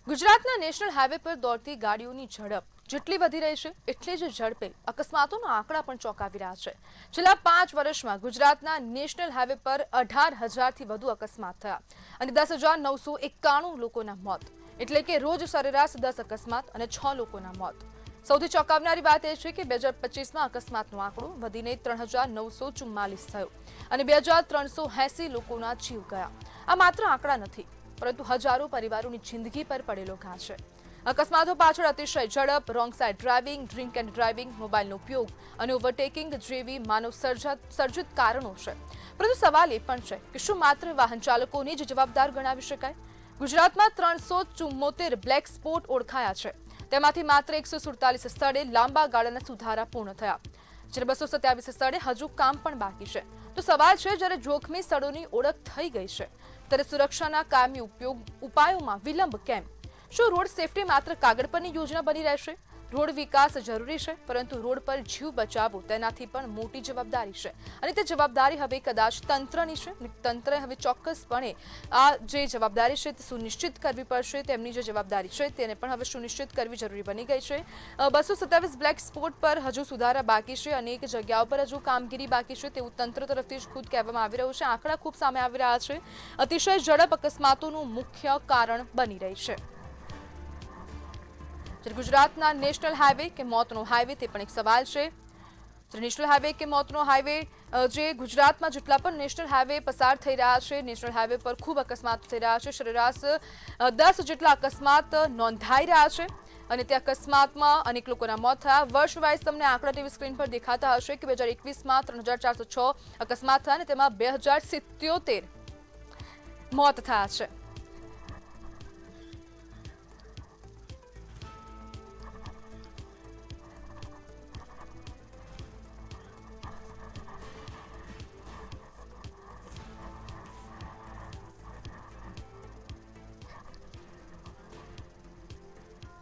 ગુજરાતના national highway પર દોડતી ગાડીઓની ઝડપ જેટલી વધી રહી છે એટલી જ ઝડપે અકસ્માતોના આંકડા પણ ચોંકાવી રહ્યા છે। છેલ્લા 5 વર્ષમાં ગુજરાતના નેશનલ હાઈવે પર 18,000થી વધુ અકસ્માત થયા અને 10,991 લોકોના મોત, એટલે કે રોજ સરેરાશ 10 અકસ્માત અને 6 લોકોના મોત। સૌથી ચોંકાવનારી વાત એ છે કે 2025માં અકસ્માતનો આંકડો વધીને 3,944 થયો અને 2,380 લોકોના જીવ ગયા। આ માત્ર આંકડા નથી, પરંતુ હજારો પરિવારોની જિંદગી પર પડેલો ઘા છે। અકસ્માતો પાછળ અતિશય ઝડપ, wrong side driving, drink and driving, મોબાઈલનો ઉપયોગ અને ઓવરટેકિંગ જેવી માનવ સર્જિત કારણો છે। પરંતુ સવાલ એ પણ છે કે શું માત્ર વાહન ચાલકોને જ જવાબદાર ગણાવી શકાય? ગુજરાતમાં 374 બ્લેક સ્પોટ ઓળખાયા છે, તેમાંથી માત્ર 147 સ્થળે લાંબા ગાળાના સુધારા પૂર્ણ થયા, જ્યારે 227 સ્થળે હજુ કામ પણ બાકી છે। તો સવાલ છે, જ્યારે જોખમી સ્થળોની ઓળખ થઈ ગઈ છે ત્યારે સુરક્ષાના કાયમી ઉપાયોમાં વિલંબ કેમ? શું રોડ સેફટી માત્ર કાગળ પરની યોજના બની રહેશે? રોડ વિકાસ જરૂરી છે, પરંતુ રોડ પર જીવ બચાવવો તેનાથી પણ મોટી જવાબદારી છે અને તે જવાબદારી હવે કદાચ તંત્રની છે। તંત્રએ હવે ચોક્કસપણે આ જે જવાબદારી છે તે સુનિશ્ચિત કરવી પડશે। તેમની જે જવાબદારી છે તેને પણ હવે સુનિશ્ચિત કરવી જરૂરી બની ગઈ છે। 227 બ્લેક સ્પોટ પર હજુ સુધારા બાકી છે, અનેક જગ્યાઓ પર હજુ કામગીરી બાકી છે તેવું તંત્ર તરફથી જ ખુદ કહેવામાં આવી રહ્યું છે। આંકડા ખૂબ સામે આવી રહ્યા છે। અતિશય ઝડપ અકસ્માતોનું મુખ્ય કારણ બની રહી છે। ગુજરાતના નેશનલ હાઈવે કે મોતનો હાઈવે તે પણ એક સવાલ છે। નેશનલ હાઈવે કે મોતનો હાઈવે, જે ગુજરાતમાં જેટલા પણ નેશનલ હાઈવે પસાર થઈ રહ્યા છે, નેશનલ હાઈવે પર ખૂબ અકસ્માત થઈ રહ્યા છે। સરેરાશ 10 જેટલા અકસ્માત નોંધાઈ રહ્યા છે અને તે અકસ્માતમાં અનેક લોકોના મોત થયા। વર્ષ વાઇઝ તમને આંકડા ટીવી સ્ક્રીન પર દેખાતા હશે કે 2021માં 3,406 અકસ્માત થયા અને તેમાં 2,077 મોત થયા છે।